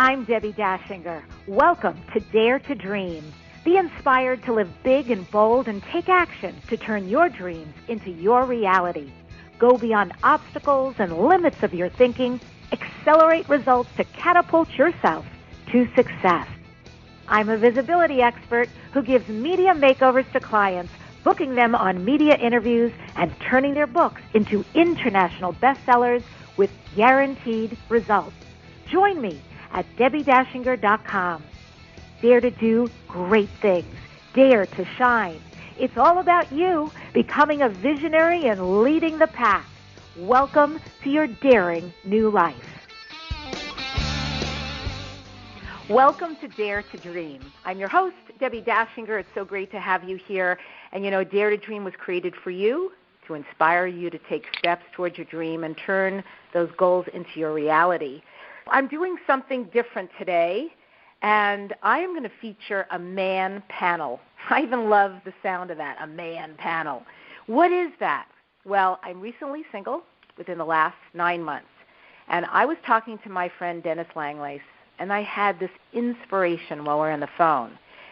I'm Debbi Dachinger. Welcome to Dare to Dream. Be inspired to live big and bold and take action to turn your dreams into your reality. Go beyond obstacles and limits of your thinking. Accelerate results to catapult yourself to success. I'm a visibility expert who gives media makeovers to clients, booking them on media interviews and turning their books into international bestsellers with guaranteed results. Join me at DebbiDachinger.com. Dare to do great things. Dare to shine. It's all about you becoming a visionary and leading the pack. Welcome to your daring new life. Welcome to Dare to Dream. I'm your host, Debbi Dachinger. It's so great to have you here. And you know, Dare to Dream was created for you, to inspire you to take steps towards your dream and turn those goals into your reality. I'm doing something different today, and I am going to feature a man panel. I even love the sound of that, a man panel. What is that? Well, I'm recently single within the last 9 months, and I was talking to my friend Dennis Langlace, and I had this inspiration while we're on the phone.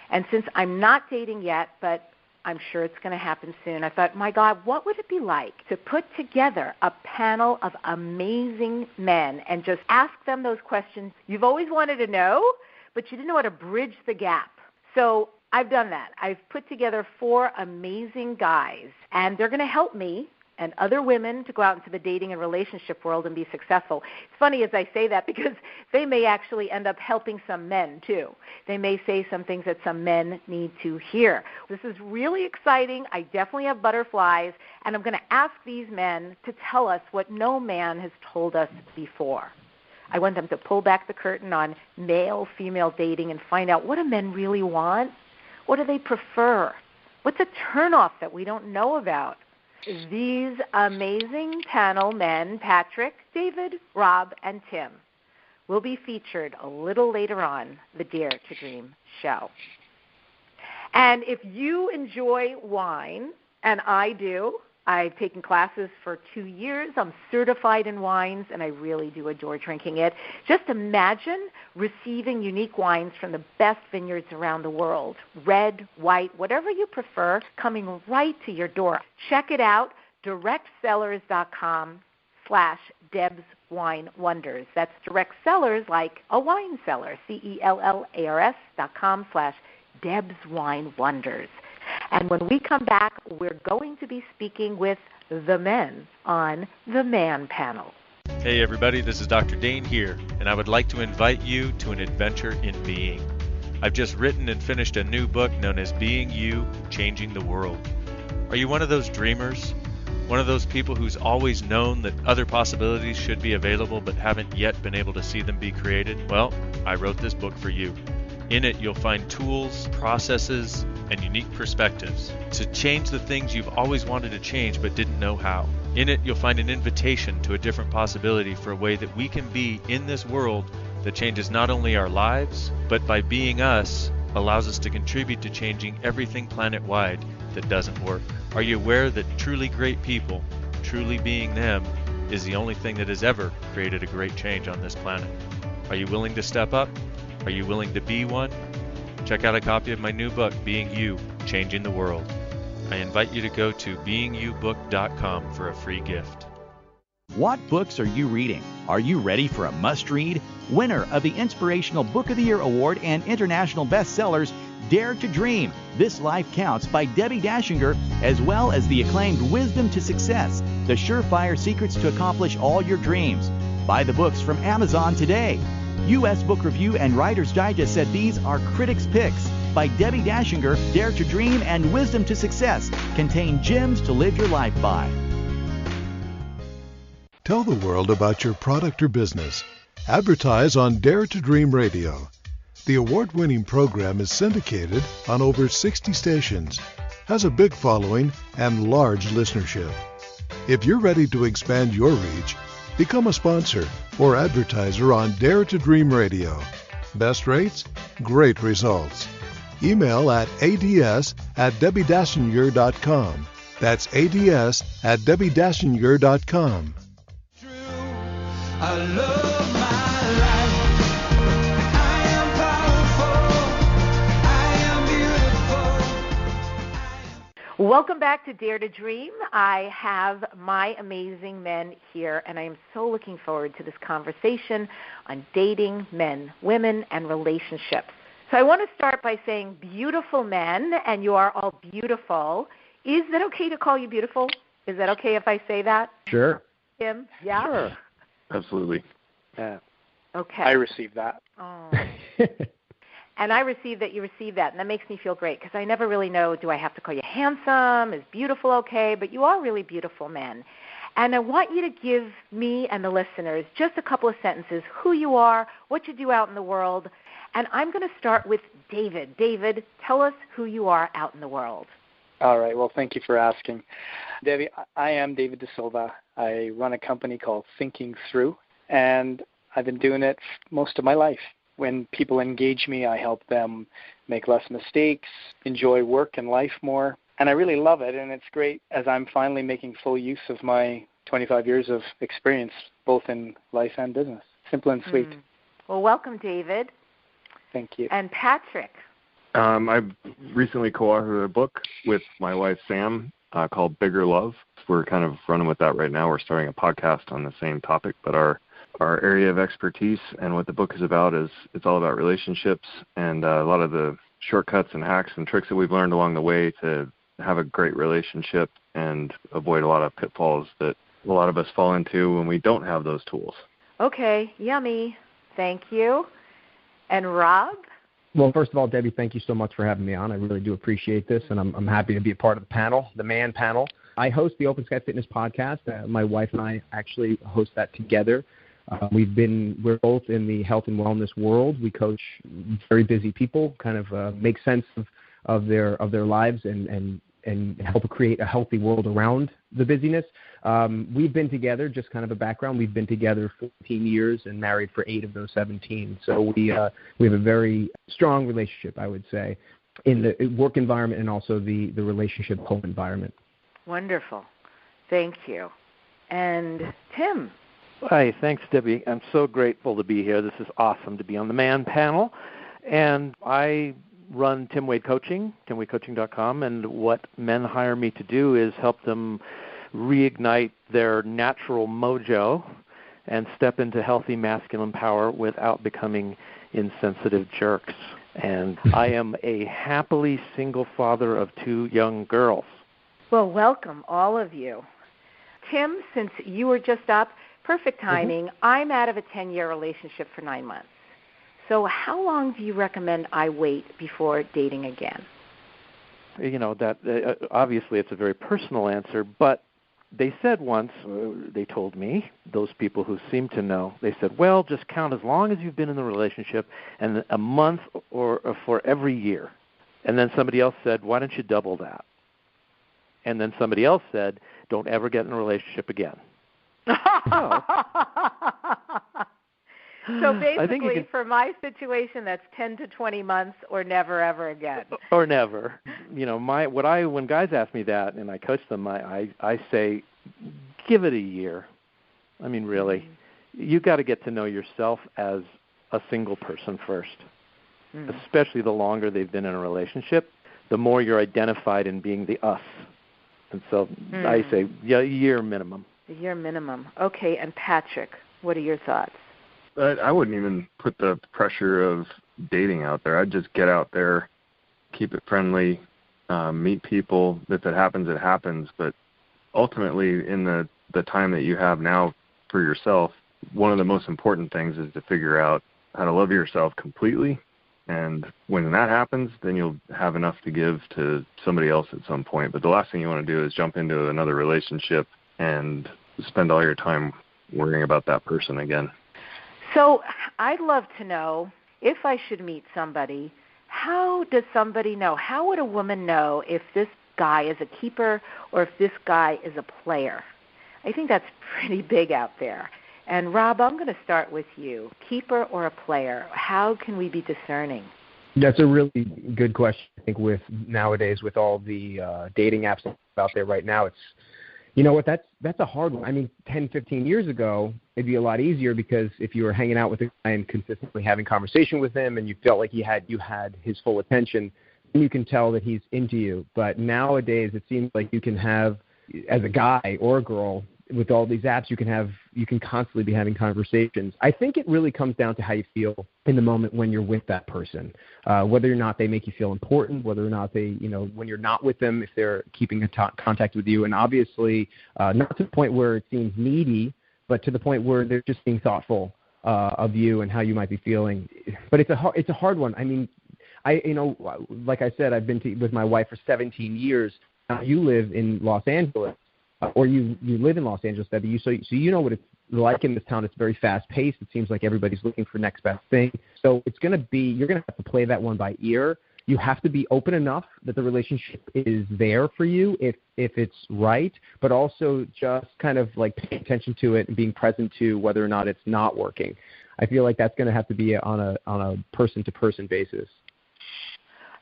And since I'm not dating yet, but I'm sure it's going to happen soon, I thought, my God, what would it be like to put together a panel of amazing men and just ask them those questions you've always wanted to know, but you didn't know how to bridge the gap? So I've done that. I've put together 4 amazing guys, and they're going to help me and other women to go out into the dating and relationship world and be successful. It's funny as I say that because they may actually end up helping some men too. They may say some things that some men need to hear. This is really exciting. I definitely have butterflies, and I'm going to ask these men to tell us what no man has told us before. I want them to pull back the curtain on male-female dating and find out, what do men really want? What do they prefer? What's a turnoff that we don't know about? These amazing panel men, Patrick, David, Rob, and Tim, will be featured a little later on the Dare to Dream show. And if you enjoy wine, and I do, I've taken classes for 2 years. I'm certified in wines, and I really do adore drinking it. Just imagine receiving unique wines from the best vineyards around the world, red, white, whatever you prefer, coming right to your door. Check it out, directsellers.com/Deb's Wine Wonders. That's direct sellers like a wine cellar, CELLARS.com/Deb's Wine Wonders. And when we come back, we're going to be speaking with the men on the Man Panel. Hey everybody, this is Dr. Dane here, and I would like to invite you to an adventure in being. I've just written and finished a new book known as Being You, Changing the World. Are you one of those dreamers? One of those people who's always known that other possibilities should be available but haven't yet been able to see them be created? Well, I wrote this book for you. In it, you'll find tools, processes, and unique perspectives to change the things you've always wanted to change but didn't know how. In it, you'll find an invitation to a different possibility for a way that we can be in this world that changes not only our lives, but by being us, allows us to contribute to changing everything planet-wide that doesn't work. Are you aware that truly great people, truly being them, is the only thing that has ever created a great change on this planet? Are you willing to step up? Are you willing to be one? Check out a copy of my new book, Being You, Changing the World. I invite you to go to beingyoubook.com for a free gift. What books are you reading? Are you ready for a must-read? Winner of the Inspirational Book of the Year Award and international bestsellers, Dare to Dream, This Life Counts by Debbi Dachinger, as well as the acclaimed Wisdom to Success, The Surefire Secrets to Accomplish All Your Dreams. Buy the books from Amazon today. U.S. Book Review and Writer's Digest said these are critics' picks. By Debbi Dachinger, Dare to Dream and Wisdom to Success contain gems to live your life by. Tell the world about your product or business. Advertise on Dare to Dream Radio. The award-winning program is syndicated on over 60 stations, has a big following and large listenership. If you're ready to expand your reach, become a sponsor or advertiser on Dare to Dream Radio. Best rates, great results. Email at ads@DebbiDachinger.com. That's ads@DebbiDachinger.com. I love my life. Welcome back to Dare to Dream. I have my amazing men here, and I am so looking forward to this conversation on dating, men, women, and relationships. So I want to start by saying beautiful men, and you are all beautiful. Is that okay to call you beautiful? Is that okay if I say that? Sure. Tim? Yeah? Sure. Absolutely. Yeah. Okay. I received that. Oh. And I receive that you receive that, and that makes me feel great because I never really know, do I have to call you handsome? Is beautiful okay? But you are really beautiful men. And I want you to give me and the listeners just a couple of sentences, who you are, what you do out in the world. And I'm going to start with David. David, tell us who you are out in the world. All right. Well, thank you for asking. Debbie, I am David Da Silva. I run a company called Thinking Through, and I've been doing it most of my life. When people engage me, I help them make less mistakes, enjoy work and life more, and I really love it, and it's great as I'm finally making full use of my 25 years of experience, both in life and business. Simple and sweet. Well, welcome, David. Thank you. And Patrick. I've recently co-authored a book with my wife, Sam, called Bigger Love. We're kind of running with that right now. We're starting a podcast on the same topic, but our area of expertise and what the book is about is it's all about relationships and a lot of the shortcuts and hacks and tricks that we've learned along the way to have a great relationship and avoid a lot of pitfalls that a lot of us fall into when we don't have those tools. Okay, yummy. Thank you. And Rob? Well, first of all, Debbie, thank you so much for having me on. I really do appreciate this, and I'm happy to be a part of the panel, the man panel. I host the Open Sky Fitness podcast. My wife and I actually host that together. We're both in the health and wellness world. We coach very busy people, kind of make sense of their lives and help create a healthy world around the busyness. We've been together, just kind of a background, we've been together 14 years and married for 8 of those 17. So we have a very strong relationship, I would say, in the work environment and also the relationship home environment. Wonderful. Thank you. And Tim? Hi, thanks, Debbie. I'm so grateful to be here. This is awesome to be on the Man panel. And I run Tim Wade Coaching, timwadecoaching.com, and what men hire me to do is help them reignite their natural mojo and step into healthy masculine power without becoming insensitive jerks. And I am a happily single father of 2 young girls. Well, welcome, all of you. Tim, since you were just up, perfect timing. I'm out of a 10-year relationship for 9 months. So how long do you recommend I wait before dating again? You know, that obviously it's a very personal answer, but they said once, they told me, those people who seem to know, they said, well, just count as long as you've been in the relationship and a month or for every year. And then somebody else said, why don't you double that? And then somebody else said, don't ever get in a relationship again. So basically, for my situation, that's 10 to 20 months or never, ever again. Or never. You know, when guys ask me that and I coach them, I say, give it a year. I mean, really, you got to get to know yourself as a single person first, especially the longer they've been in a relationship, the more you're identified in being the us. And so I say, a year minimum. A year minimum. Okay, and Patrick, what are your thoughts? I wouldn't even put the pressure of dating out there. I'd just get out there, keep it friendly, meet people. If it happens, it happens. But ultimately, in the time that you have now for yourself, one of the most important things is to figure out how to love yourself completely. And when that happens, then you'll have enough to give to somebody else at some point. But the last thing you want to do is jump into another relationship and spend all your time worrying about that person again. So I'd love to know, if I should meet somebody, how does somebody know? How would a woman know if this guy is a keeper or if this guy is a player? I think that's pretty big out there. And Rob, I'm going to start with you. Keeper or a player? How can we be discerning? That's a really good question. I think nowadays with all the dating apps out there right now, it's, you know what, that's a hard one. I mean, 10, 15 years ago, it'd be a lot easier because if you were hanging out with a guy and consistently having conversation with him and you felt like you had his full attention, you can tell that he's into you. But nowadays, it seems like you can have, as a guy or a girl, with all these apps, you can constantly be having conversations. I think it really comes down to how you feel in the moment when you're with that person, whether or not they make you feel important, whether or not they, when you're not with them, if they're keeping in contact with you, and obviously not to the point where it seems needy, but to the point where they're just being thoughtful of you and how you might be feeling. But it's a hard one. I mean, like I said, I've been with my wife for 17 years. Now you live in Los Angeles. Or you live in Los Angeles, Debbi, so you know what it's like in this town. It's very fast-paced. It seems like everybody's looking for next best thing. So you're going to have to play that one by ear. You have to be open enough that the relationship is there for you if it's right, but also just kind of like paying attention to it and being present to whether or not it's not working. I feel like that's going to have to be on a person-to-person basis.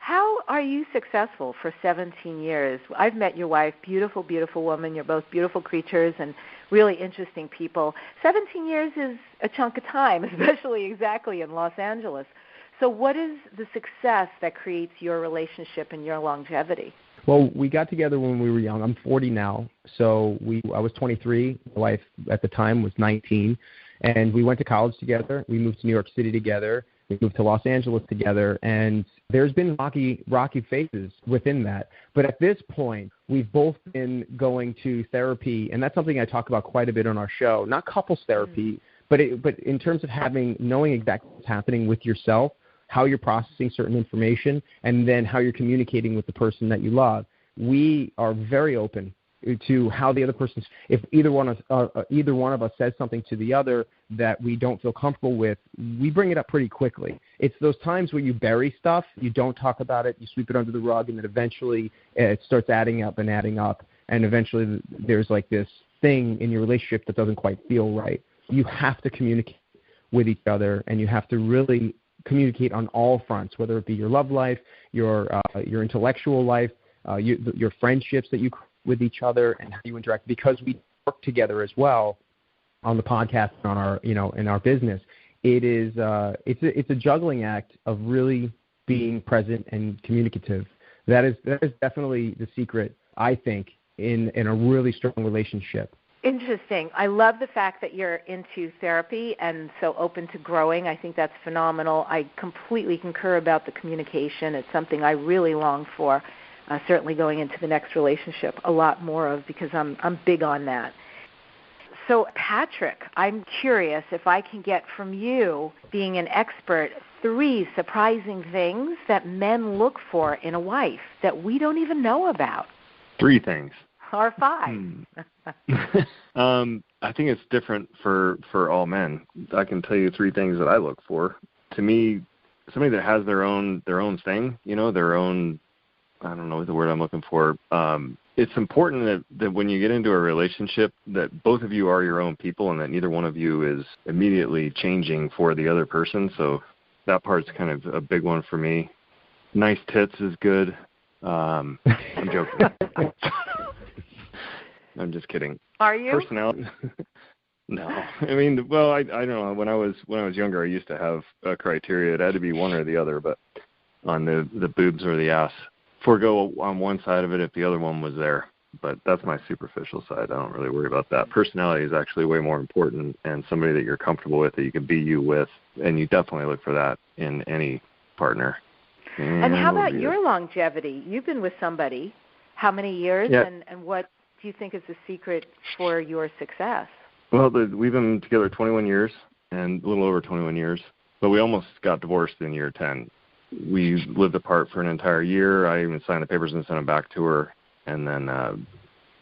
How are you successful for 17 years? I've met your wife, beautiful, beautiful woman. You're both beautiful creatures and really interesting people. 17 years is a chunk of time, especially exactly in Los Angeles. So what is the success that creates your relationship and your longevity? Well, we got together when we were young. I'm 40 now, so I was 23. My wife at the time was 19, and we went to college together. We moved to New York City together. We moved to Los Angeles together, and there's been rocky phases within that. But at this point, we've both been going to therapy, and that's something I talk about quite a bit on our show. Not couples therapy, but in terms of knowing exactly what's happening with yourself, how you're processing certain information, and then how you're communicating with the person that you love. We are very open to how the other person's. If either one of us says something to the other that we don't feel comfortable with, we bring it up pretty quickly. It's those times where you bury stuff, you don't talk about it, you sweep it under the rug, and then eventually it starts adding up, and eventually there's like this thing in your relationship that doesn't quite feel right. You have to communicate with each other, and you have to really communicate on all fronts, whether it be your love life, your intellectual life, your friendships that you with each other, and how you interact, because we work together as well on the podcast and on our in our business. It's a juggling act of really being present and communicative. That is definitely the secret, I think, in a really strong relationship. Interesting. I love the fact that you're into therapy and so open to growing. I think that's phenomenal. I completely concur about the communication. It's something I really long for. Certainly going into the next relationship, a lot more of, because I'm big on that. So, Patrick, I'm curious if I can get from you, being an expert, 3 surprising things that men look for in a wife that we don't even know about. 3 things. Or 5. I think it's different for all men. I can tell you 3 things that I look for. To me, somebody that has their own thing, their own, I don't know the word I'm looking for. It's important that when you get into a relationship that both of you are your own people and that neither one of you is immediately changing for the other person. So that part's kind of a big one for me. Nice tits is good. I'm joking. I'm just kidding. Are you? Personality. No. I mean, well, I don't know. When I was younger, I used to have a criteria. It had to be one or the other, but on the boobs or the ass. Forgo on one side of it if the other one was there. But that's my superficial side. I don't really worry about that. Personality is actually way more important, and somebody that you're comfortable with, that you can be you with, and you definitely look for that in any partner. And how about your longevity? You've been with somebody how many years, yeah. And what do you think is the secret for your success? Well, we've been together 21 years, and a little over 21 years, but we almost got divorced in year 10. We lived apart for an entire year. I even signed the papers and sent them back to her. And then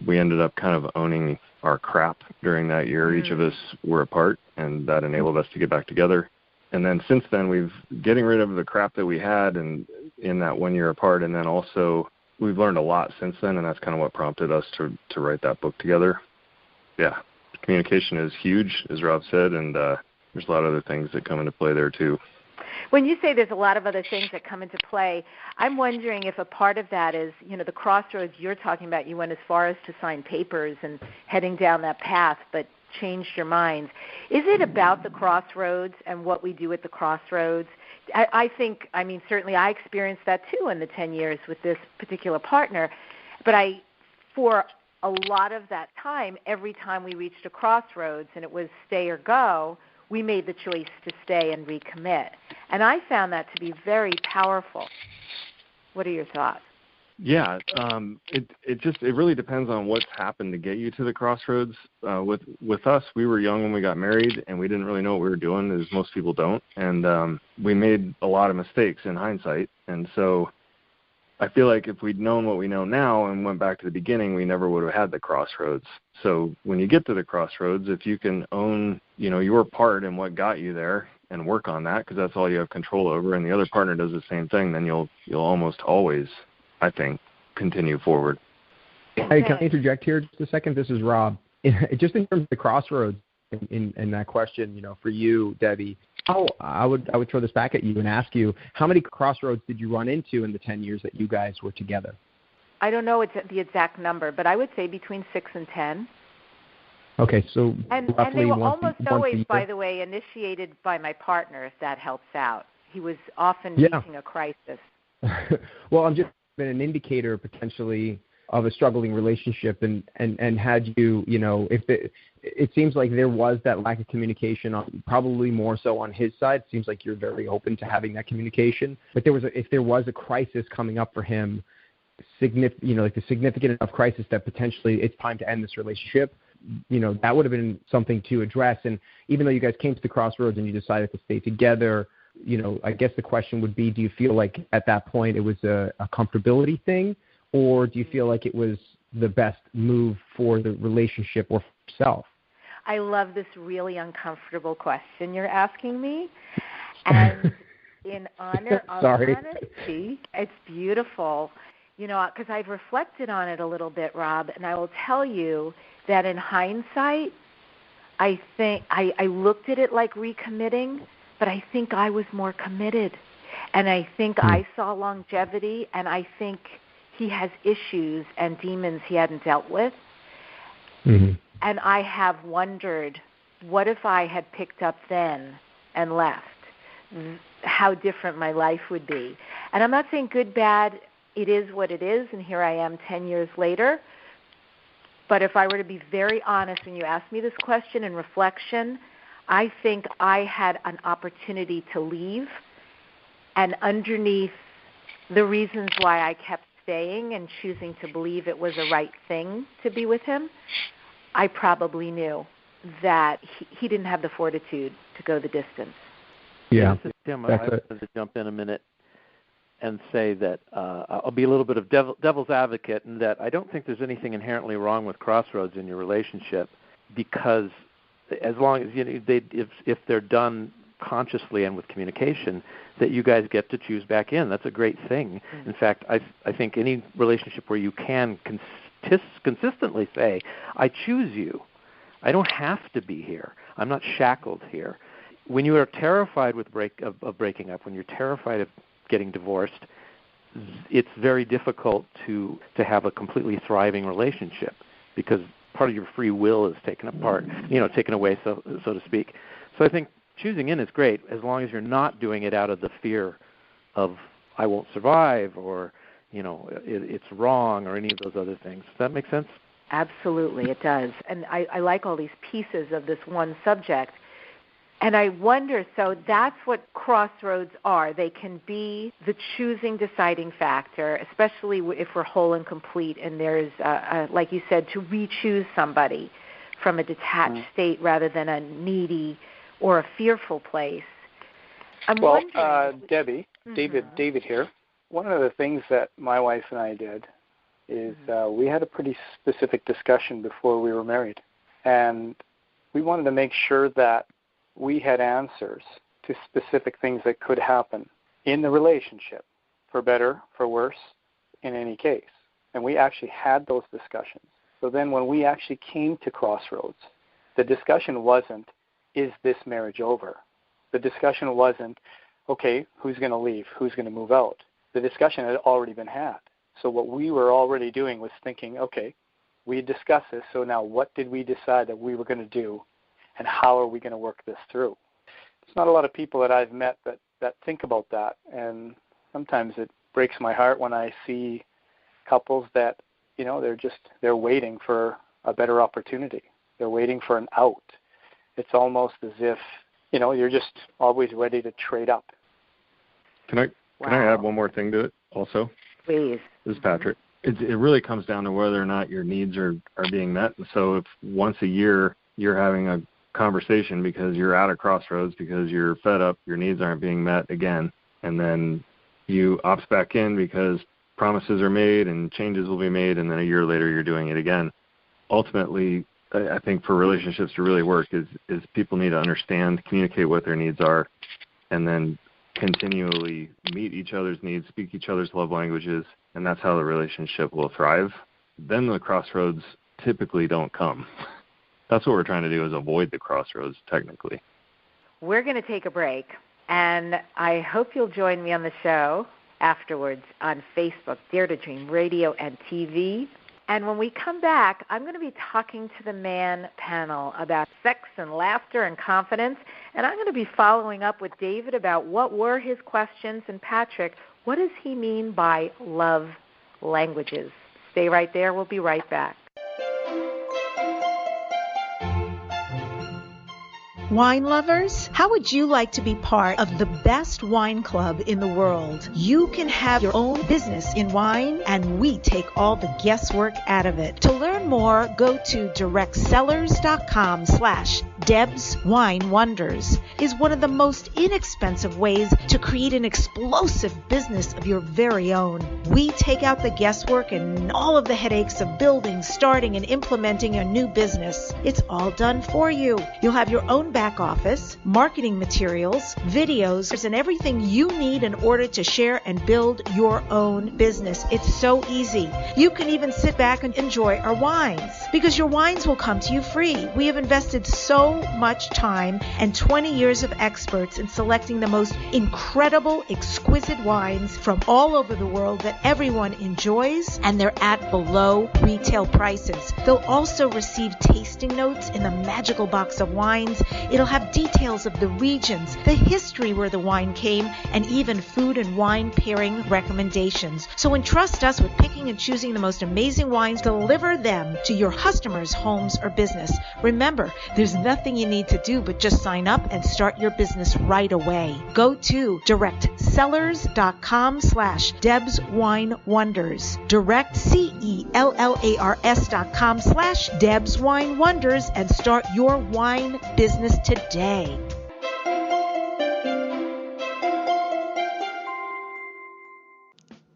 we ended up kind of owning our crap during that year. Mm-hmm. Each of us were apart, and that enabled us to get back together. And then since then, we've getting rid of the crap that we had and in that 1 year apart. And then also we've learned a lot since then, and that's kind of what prompted us to write that book together. Yeah, communication is huge, as Rob said, and there's a lot of other things that come into play there too. When you say there's a lot of other things that come into play, I'm wondering if a part of that is, the crossroads you're talking about. You went as far as to sign papers and heading down that path, but changed your minds. Is it about the crossroads and what we do at the crossroads? I think, I mean, certainly I experienced that too in the 10 years with this particular partner. But for a lot of that time, every time we reached a crossroads and it was stay or go, we made the choice to stay and recommit. And I found that to be very powerful. What are your thoughts? Yeah, it really depends on what's happened to get you to the crossroads. With us, we were young when we got married, and we didn't really know what we were doing, as most people don't. And we made a lot of mistakes in hindsight. And so I feel like if we'd known what we know now and went back to the beginning, we never would have had the crossroads. So when you get to the crossroads, if you can own, your part in what got you there and work on that, because that's all you have control over, and the other partner does the same thing, then you'll almost always, I think, continue forward. Hey, can I interject here just a second? This is Rob. Just in terms of the crossroads in that question, for you, Debbie, I would throw this back at you and ask you, how many crossroads did you run into in the 10 years that you guys were together? I don't know the exact number, but I would say between 6 and 10. Okay, so and they were almost always, by the way, initiated by my partner, if that helps out. He was often reaching a crisis. Well, I'm just been an indicator potentially of a struggling relationship, and had you, if it seems like there was that lack of communication, probably more so on his side. It seems like you're very open to having that communication, but if there was a crisis coming up for him, like the significant enough crisis that potentially it's time to end this relationship, that would have been something to address. And even though you guys came to the crossroads and you decided to stay together, I guess the question would be, do you feel like at that point it was a comfortability thing, or do you feel like it was the best move for the relationship or for yourself? I love this really uncomfortable question you're asking me. And in honor of honesty, it's beautiful, because I've reflected on it a little bit, Rob, and I will tell you that in hindsight, I think I looked at it like recommitting, but I think I was more committed. And I think I saw longevity, and I think he has issues and demons he hadn't dealt with. Mm-hmm. And I have wondered, what if I had picked up then and left? How different my life would be. And I'm not saying good, bad, it is what it is, and here I am 10 years later. But if I were to be very honest, when you asked me this question in reflection, I think I had an opportunity to leave, and underneath the reasons why I kept staying and choosing to believe it was the right thing to be with him, I probably knew that he didn't have the fortitude to go the distance. Yeah, this is Tim. I wanted to jump in a minute and say that I'll be a little bit of devil's advocate in that I don't think there's anything inherently wrong with crossroads in your relationship, because as long as if they're done consciously and with communication, that you guys get to choose back in. That's a great thing. Mm-hmm. In fact, I think any relationship where you can consistently say, I choose you. I don't have to be here. I'm not shackled here. When you are terrified of breaking up, when you're terrified of getting divorced, it's very difficult to have a completely thriving relationship, because part of your free will is taken away, so to speak. So I think choosing in is great, as long as you're not doing it out of the fear of I won't survive, or it's wrong, or any of those other things. Does that make sense? Absolutely, it does. And I like all these pieces of this one subject. And I wonder, so that's what crossroads are. They can be the choosing, deciding factor, especially if we're whole and complete, and there's, like you said, to re-choose somebody from a detached state rather than a needy or a fearful place. Debbie, David here. One of the things that my wife and I did is we had a pretty specific discussion before we were married, and we wanted to make sure that we had answers to specific things that could happen in the relationship, for better, for worse, in any case. And we actually had those discussions. So then when we actually came to crossroads, the discussion wasn't, is this marriage over? The discussion wasn't, okay, who's going to leave? Who's going to move out? The discussion had already been had. So what we were already doing was thinking, okay, we discussed this, so now what did we decide that we were going to do, and how are we going to work this through? There's not a lot of people that I've met that that think about that. And sometimes it breaks my heart when I see couples that, they're waiting for a better opportunity. They're waiting for an out. It's almost as if, you're just always ready to trade up. Can I add one more thing to it also? Please. This is Patrick. It really comes down to whether or not your needs are being met. And so if once a year you're having a conversation because you're at a crossroads, because you're fed up, your needs aren't being met again, and then you opt back in because promises are made and changes will be made, and then a year later you're doing it again. Ultimately, I think for relationships to really work is people need to understand, communicate what their needs are, and then continually meet each other's needs, speak each other's love languages, and that's how the relationship will thrive. Then the crossroads typically don't come. That's what we're trying to do, is avoid the crossroads, technically. We're going to take a break, and I hope you'll join me on the show afterwards on Facebook, Dare to Dream Radio and TV. And when we come back, I'm going to be talking to the man panel about sex and laughter and confidence, and I'm going to be following up with David about what were his questions, and Patrick, what does he mean by love languages? Stay right there. We'll be right back. Wine lovers, how would you like to be part of the best wine club in the world? You can have your own business in wine, and we take all the guesswork out of it. To learn more, go to directsellers.com/Deb's Wine Wonders. Is one of the most inexpensive ways to create an explosive business of your very own. We take out the guesswork and all of the headaches of building, starting, and implementing a new business. It's all done for you. You'll have your own back office, marketing materials, videos, and everything you need in order to share and build your own business. It's so easy. You can even sit back and enjoy our wines, because your wines will come to you free. We have invested so much time and 20 years of experts in selecting the most incredible, exquisite wines from all over the world that everyone enjoys, and they're at below retail prices. They'll also receive tasting notes in the magical box of wines. It'll have details of the regions, the history where the wine came, and even food and wine pairing recommendations. So entrust us with picking and choosing the most amazing wines, deliver them to your customers' homes or business. Remember, there's nothing you need to do but just sign up and start your business right away. Go to directsellers.com/Deb's Wine Wonders. directsellars.com/Deb's Wine Wonders and start your wine business today.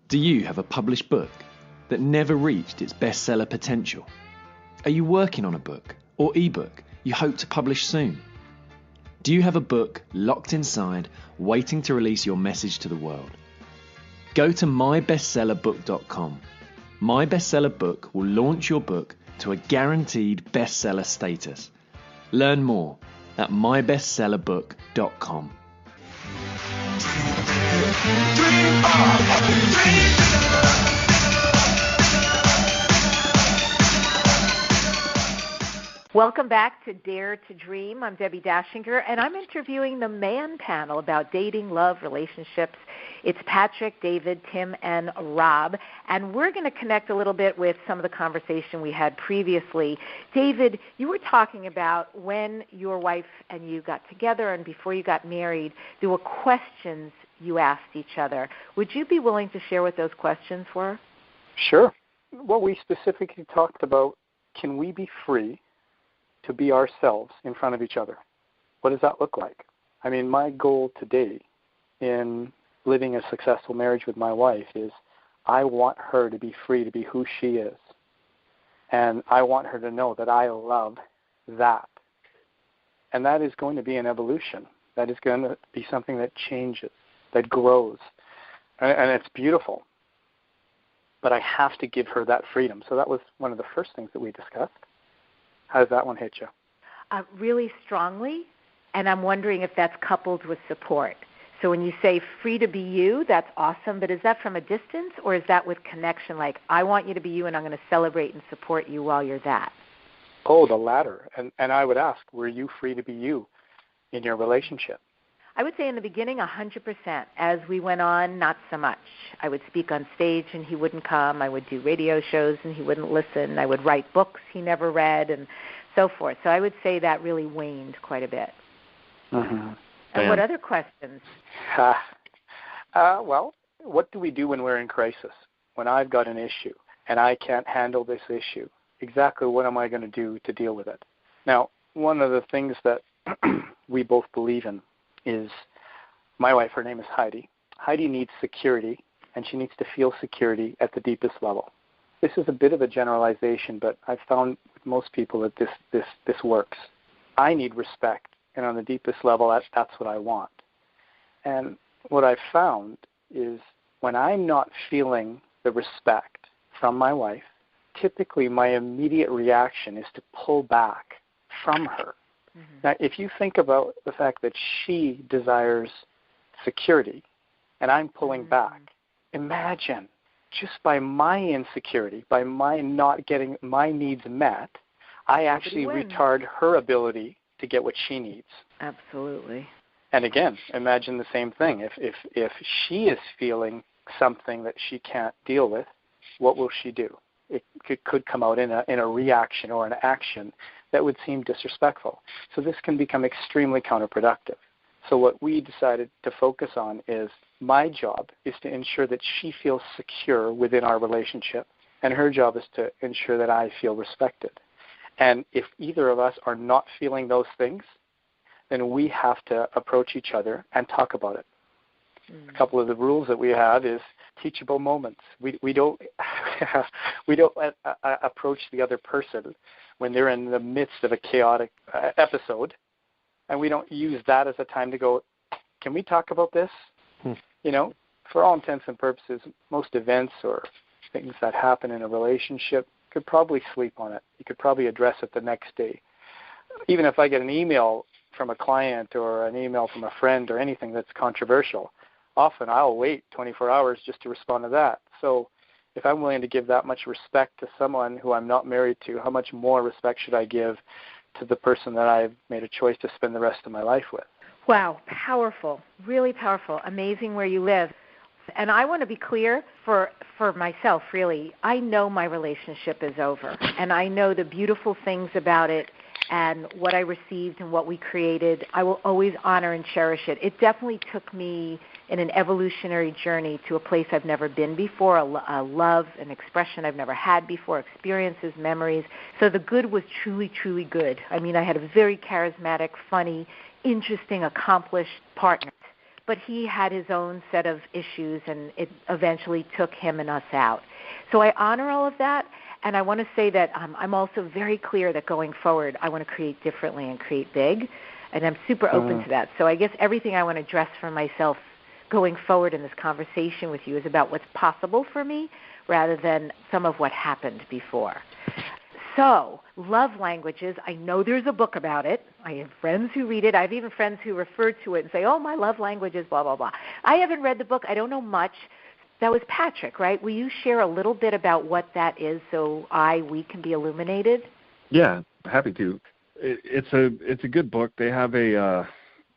Do you have a published book that never reached its bestseller potential? Are you working on a book or ebook you hope to publish soon? Do you have a book locked inside, waiting to release your message to the world? Go to mybestsellerbook.com. My Bestseller Book will launch your book to a guaranteed bestseller status. Learn more at mybestsellerbook.com. Welcome back to Dare to Dream. I'm Debbi Dachinger, and I'm interviewing the man panel about dating, love, relationships. It's Patrick, David, Tim, and Rob, and we're going to connect a little bit with some of the conversation we had previously. David, you were talking about when your wife and you got together and before you got married, there were questions you asked each other. Would you be willing to share what those questions were? Sure. What we specifically talked about, can we be free to be ourselves in front of each other? What does that look like? I mean, my goal today in living a successful marriage with my wife is I want her to be free to be who she is. And I want her to know that I love that. And that is going to be an evolution. That is going to be something that changes, that grows. And it's beautiful. But I have to give her that freedom. So that was one of the first things that we discussed. How does that one hit you? Really strongly, and I'm wondering if that's coupled with support. So when you say free to be you, that's awesome, but is that from a distance or is that with connection, like I want you to be you and I'm going to celebrate and support you while you're that? Oh, the latter. And I would ask, were you free to be you in your relationship? I would say in the beginning, 100%. As we went on, not so much. I would speak on stage and he wouldn't come. I would do radio shows and he wouldn't listen. I would write books he never read and so forth. So I would say that really waned quite a bit. Mm-hmm. And what other questions? Well, what do we do when we're in crisis? When I've got an issue and I can't handle this issue, exactly what am I going to do to deal with it? Now, one of the things that we both believe in is my wife, her name is Heidi. Heidi needs security, and she needs to feel security at the deepest level. This is a bit of a generalization, but I've found with most people that this works. I need respect, and on the deepest level, that's what I want. And what I've found is when I'm not feeling the respect from my wife, typically my immediate reaction is to pull back from her. Mm-hmm. Now, if you think about the fact that she desires security and I'm pulling back, imagine just by my insecurity, by my not getting my needs met, I actually retard her ability to get what she needs. Absolutely. And again, imagine the same thing. If she is feeling something that she can't deal with, what will she do? It could come out in a reaction or an action that would seem disrespectful. So this can become extremely counterproductive. So what we decided to focus on is my job is to ensure that she feels secure within our relationship, and her job is to ensure that I feel respected. And if either of us are not feeling those things, then we have to approach each other and talk about it. A couple of the rules that we have is teachable moments. We don't approach the other person when they're in the midst of a chaotic episode, and we don't use that as a time to go, can we talk about this? You know, for all intents and purposes, most events or things that happen in a relationship, you could probably sleep on it. You could probably address it the next day. Even if I get an email from a client or an email from a friend or anything that's controversial, often I'll wait 24 hours just to respond to that. So if I'm willing to give that much respect to someone who I'm not married to, how much more respect should I give to the person that I've made a choice to spend the rest of my life with? Wow, powerful, really powerful, amazing where you live. And I want to be clear for myself, really. I know my relationship is over, and I know the beautiful things about it and what I received and what we created. I will always honor and cherish it. It definitely took me in an evolutionary journey to a place I've never been before, a love, an expression I've never had before, experiences, memories. So the good was truly, truly good. I mean, I had a very charismatic, funny, interesting, accomplished partner. But he had his own set of issues, and it eventually took him and us out. So I honor all of that, and I want to say that I'm also very clear that going forward, I want to create differently and create big, and I'm super open to that. So I guess everything I want to address for myself going forward in this conversation with you is about what's possible for me rather than some of what happened before. So, love languages, I know there's a book about it. I have friends who read it. I have even friends who refer to it and say, oh, my love language is blah, blah, blah. I haven't read the book. I don't know much. That was Patrick, right? Will you share a little bit about what that is so we can be illuminated? Yeah, happy to. It's a good book. They have the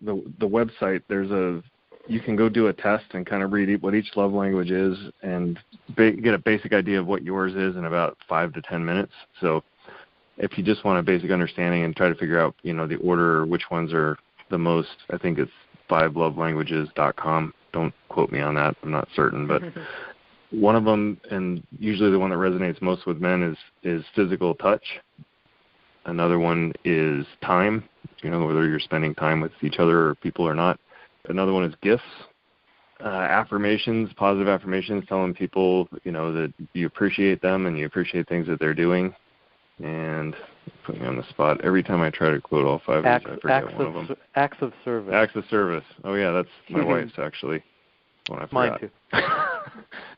website. You can go do a test and kind of read what each love language is and get a basic idea of what yours is in about 5 to 10 minutes. So if you just want a basic understanding and try to figure out, the order, which ones are the most, I think it's 5lovelanguages.com. Don't quote me on that. I'm not certain. But one of them, and usually the one that resonates most with men, is physical touch. Another one is time, whether you're spending time with each other or people or not. Another one is gifts, affirmations, positive affirmations, telling people, that you appreciate them and you appreciate things that they're doing. And put me on the spot. Every time I try to quote all 5 of these, I forget one of them. Acts of service. Acts of service. Oh, yeah, that's my wife's, actually. One I forgot. Mine, too.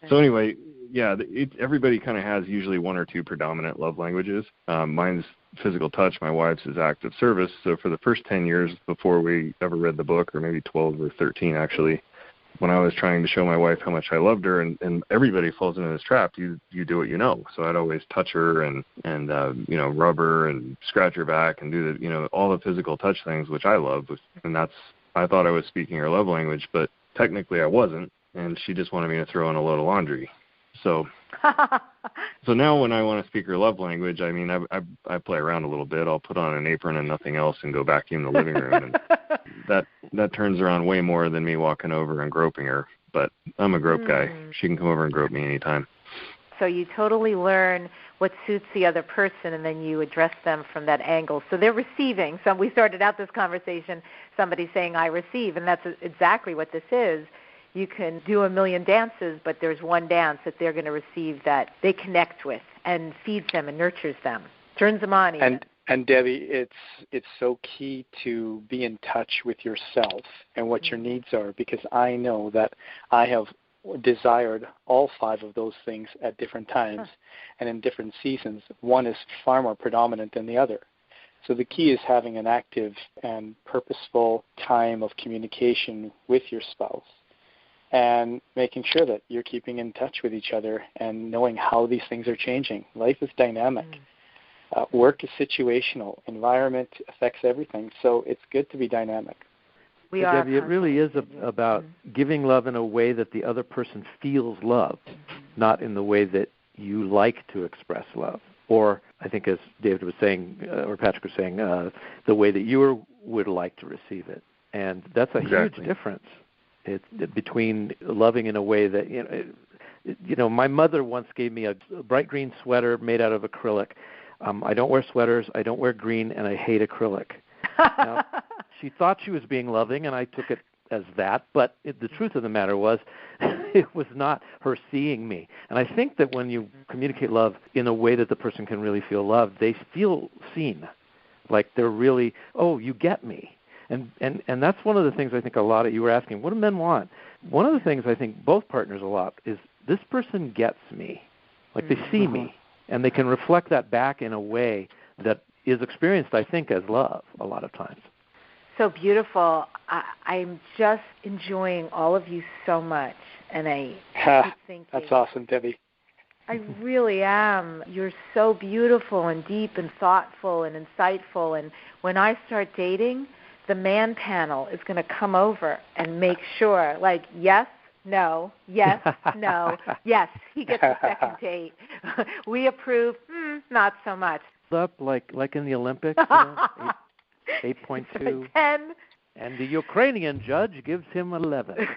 So anyway, yeah, everybody kind of has usually one or two predominant love languages. Mine's physical touch. My wife's is act of service. So for the first 10 years before we ever read the book, or maybe 12 or 13 actually, when I was trying to show my wife how much I loved her, and everybody falls into this trap, you do what you know. So I'd always touch her and rub her and scratch her back and do all the physical touch things, which I love, and that's I thought I was speaking her love language, but technically I wasn't, and she just wanted me to throw in a load of laundry. So so now when I want to speak her love language, I mean, I play around a little bit. I'll put on an apron and nothing else and go vacuum the living room, and that turns around way more than me walking over and groping her. But I'm a grope guy. She can come over and grope me anytime. So you totally learn what suits the other person, and then you address them from that angle. So they're receiving. So we started out this conversation, somebody saying, I receive, and that's exactly what this is. You can do a million dances, but there's one dance that they're going to receive that they connect with and feeds them and nurtures them, turns them on even. And Debbie, it's so key to be in touch with yourself and what your needs are, because I know that I have desired all 5 of those things at different times and in different seasons. One is far more predominant than the other. So the key is having an active and purposeful time of communication with your spouse and making sure that you're keeping in touch with each other and knowing how these things are changing. Life is dynamic. Work is situational. Environment affects everything. So it's good to be dynamic. Debbie, it really is about giving love in a way that the other person feels loved, not in the way that you like to express love. Or I think as David was saying, or Patrick was saying, the way that you would like to receive it. And that's a huge difference. It's between loving in a way that, my mother once gave me a bright green sweater made out of acrylic. I don't wear sweaters, I don't wear green, and I hate acrylic. Now, she thought she was being loving, and I took it as that, but the truth of the matter was it was not her seeing me. And I think that when you communicate love in a way that the person can really feel loved, they feel seen, like they're really, oh, you get me. And that's one of the things I think a lot of you were asking, what do men want? One of the things I think both partners a lot is this person gets me, like they see me, and they can reflect that back in a way that is experienced, I think, as love a lot of times. So beautiful. I'm just enjoying all of you so much, and I keep thinking. That's awesome, Debbie. I really am. You're so beautiful and deep and thoughtful and insightful, and when I start dating, the man panel is going to come over and make sure, like, yes, no, yes, no, yes, he gets a second date. We approve, not so much. Up like in the Olympics, 8.2. 10. And the Ukrainian judge gives him 11.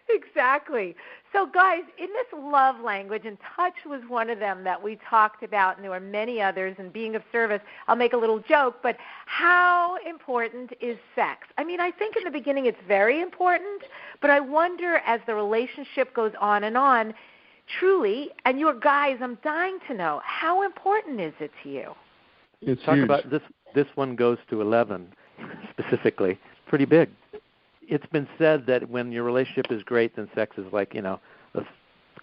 Exactly. So, guys, in this love language, and touch was one of them that we talked about, and there were many others, and being of service, I'll make a little joke, but how important is sex? I mean, I think in the beginning it's very important, but I wonder as the relationship goes on, truly, and your guys, I'm dying to know, how important is it to you? It's Talk huge. about this one goes to 11 specifically. Pretty big. It's been said that when your relationship is great, then sex is like, a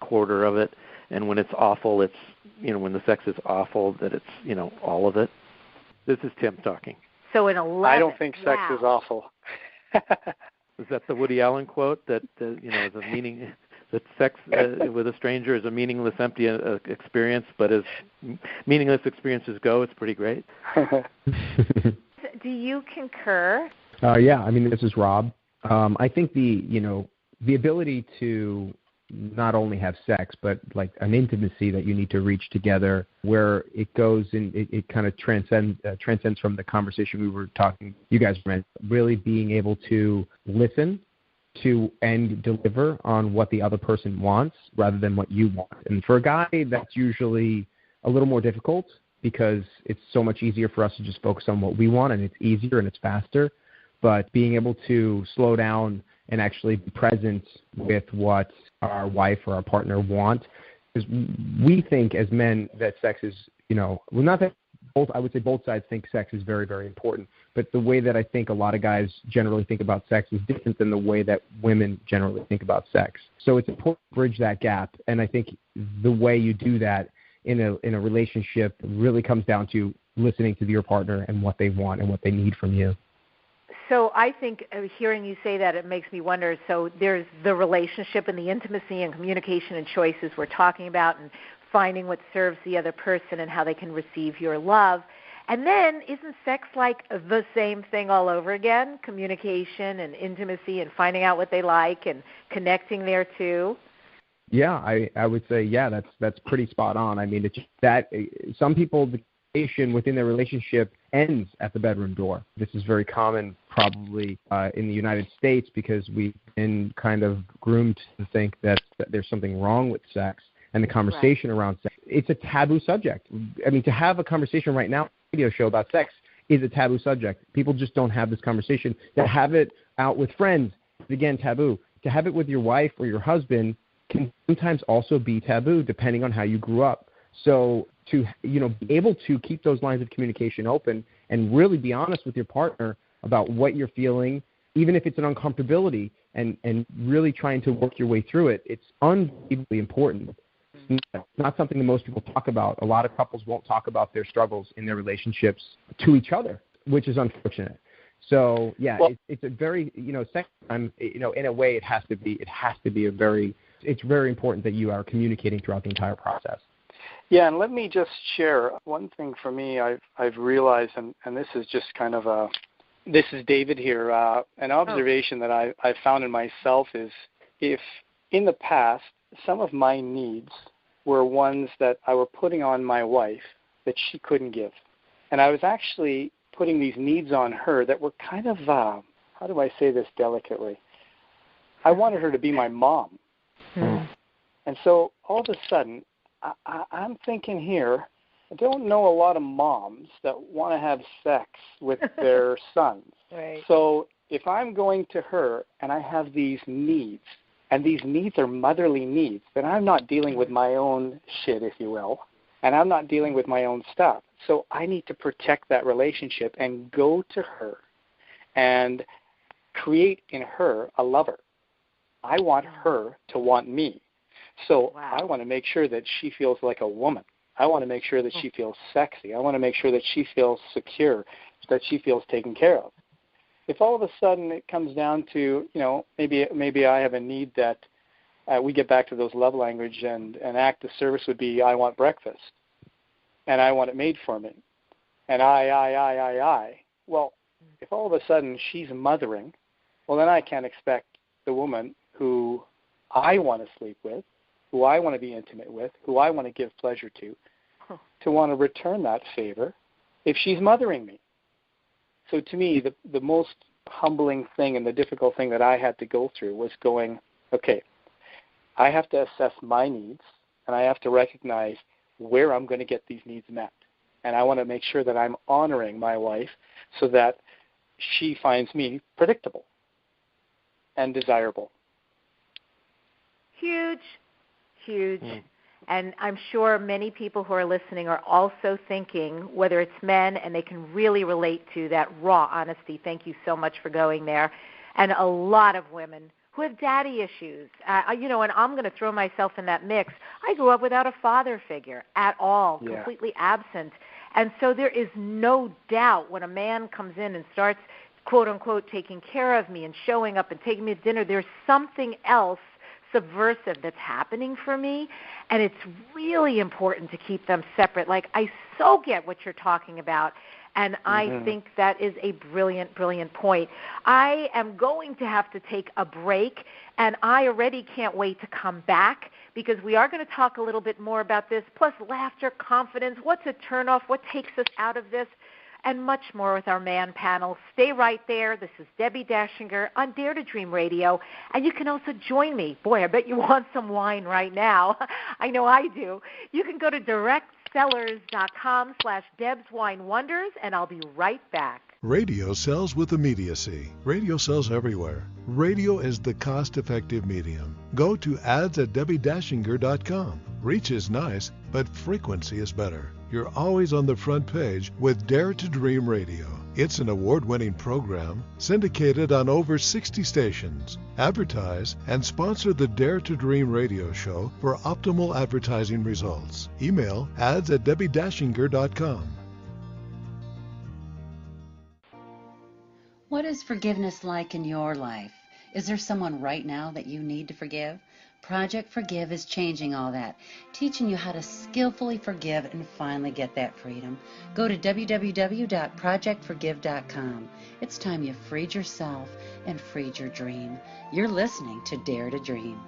quarter of it. And when it's awful, it's, when the sex is awful, that it's, all of it. This is Tim talking. So in 11. I don't think sex is awful. Is that the Woody Allen quote that, is a meaning, that sex with a stranger is a meaningless, empty experience, but as meaningless experiences go, it's pretty great? Do you concur? Yeah, I mean, this is Rob. I think the ability to not only have sex, but like an intimacy that you need to reach together, where it goes and it kind of transcends from the conversation we were talking. You guys were really being able to listen to and deliver on what the other person wants rather than what you want. And for a guy, that's usually a little more difficult because it's so much easier for us to just focus on what we want, and it's easier and it's faster. But being able to slow down and actually be present with what our wife or our partner want, because we think as men that sex is, not that both, I would say both sides think sex is very, very important, but the way that I think a lot of guys generally think about sex is different than the way that women generally think about sex. So it's important to bridge that gap, and I think the way you do that in a relationship really comes down to listening to your partner and what they want and what they need from you. So I think hearing you say that, it makes me wonder, so there's the relationship and the intimacy and communication and choices we're talking about and finding what serves the other person and how they can receive your love. And then isn't sex like the same thing all over again? Communication and intimacy and finding out what they like and connecting there too? Yeah, I would say, yeah, that's pretty spot on. I mean, it's that some people, the communication within their relationship ends at the bedroom door. This is very common probably in the United States because we've been kind of groomed to think that there's something wrong with sex and the conversation around sex. It's a taboo subject. I mean, to have a conversation right now on a radio show about sex is a taboo subject. People just don't have this conversation. To have it out with friends is, again, taboo. To have it with your wife or your husband can sometimes also be taboo depending on how you grew up. So to be able to keep those lines of communication open and really be honest with your partner about what you're feeling, even if it's an uncomfortability, and really trying to work your way through it, it's unbelievably important. It's not something that most people talk about. A lot of couples won't talk about their struggles in their relationships to each other, which is unfortunate. So it's a very sex time. In a way, it has to be it's very important that you are communicating throughout the entire process. Yeah, and let me just share one thing for me I've realized, and this is just kind of this is David here, an observation that I found in myself is if in the past some of my needs were ones that I were putting on my wife that she couldn't give, and I was actually putting these needs on her that were kind of, how do I say this delicately? I wanted her to be my mom. And so all of a sudden, I'm thinking here, I don't know a lot of moms that want to have sex with their sons. Right. So if I'm going to her and I have these needs, and these needs are motherly needs, then I'm not dealing with my own shit, if you will, and I'm not dealing with my own stuff. So I need to protect that relationship and go to her and create in her a lover. I want her to want me. So I want to make sure that she feels like a woman. I want to make sure that she feels sexy. I want to make sure that she feels secure, that she feels taken care of. If all of a sudden it comes down to, maybe I have a need that we get back to those love language and an act of service would be I want breakfast and I want it made for me. And I. Well, if all of a sudden she's mothering, well, then I can't expect the woman who I want to sleep with, who I want to be intimate with, who I want to give pleasure to want to return that favor if she's mothering me. So to me, the most humbling thing and the difficult thing that I had to go through was going, okay, I have to assess my needs, and I have to recognize where I'm going to get these needs met. And I want to make sure that I'm honoring my wife so that she finds me predictable and desirable. Huge. And I'm sure many people who are listening are also thinking, whether it's men, and they can really relate to that raw honesty. Thank you so much for going there. And a lot of women who have daddy issues, and I'm going to throw myself in that mix. I grew up without a father figure at all, completely absent. And so there is no doubt when a man comes in and starts, quote, unquote, taking care of me and showing up and taking me to dinner, there's something else subversive that's happening for me, and it's really important to keep them separate. Like, I so get what you're talking about, and I think that is a brilliant, brilliant point. I am going to have to take a break, and I already can't wait to come back because we are going to talk a little bit more about this, plus laughter, confidence, what's a turnoff, what takes us out of this, and much more with our man panel. Stay right there. This is Debbi Dachinger on Dare to Dream Radio, and you can also join me. Boy, I bet you want some wine right now. I know I do. You can go to directsellers.com/DebsWineWonders, and I'll be right back. Radio sells with immediacy. Radio sells everywhere. Radio is the cost-effective medium. Go to ads@DebbiDachinger.com. Reach is nice, but frequency is better. You're always on the front page with Dare to Dream Radio. It's an award-winning program syndicated on over 60 stations. Advertise and sponsor the Dare to Dream radio show for optimal advertising results. Email ads@DebbiDachinger.com. What is forgiveness like in your life? Is there someone right now that you need to forgive? Project Forgive is changing all that, teaching you how to skillfully forgive and finally get that freedom. Go to www.projectforgive.com. It's time you freed yourself and freed your dream. You're listening to Dare to Dream.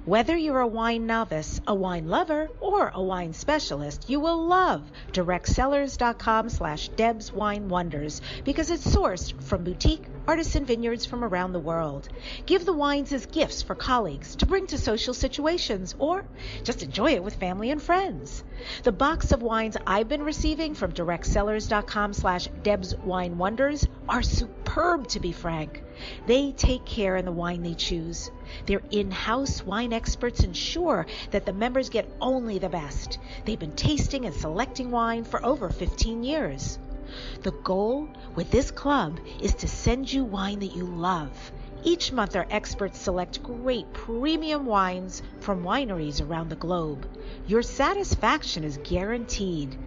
Whether you're a wine novice, a wine lover, or a wine specialist, you will love directsellers.com/Deb's Wine Wonders because it's sourced from boutique artisan vineyards from around the world. Give the wines as gifts for colleagues to bring to social situations or just enjoy it with family and friends. The box of wines I've been receiving from directsellers.com/Deb's Wine Wonders are superb, to be frank. They take care in the wine they choose. Their in-house wine experts ensure that the members get only the best. They've been tasting and selecting wine for over 15 years. The goal with this club is to send you wine that you love. Each month, our experts select great premium wines from wineries around the globe. Your satisfaction is guaranteed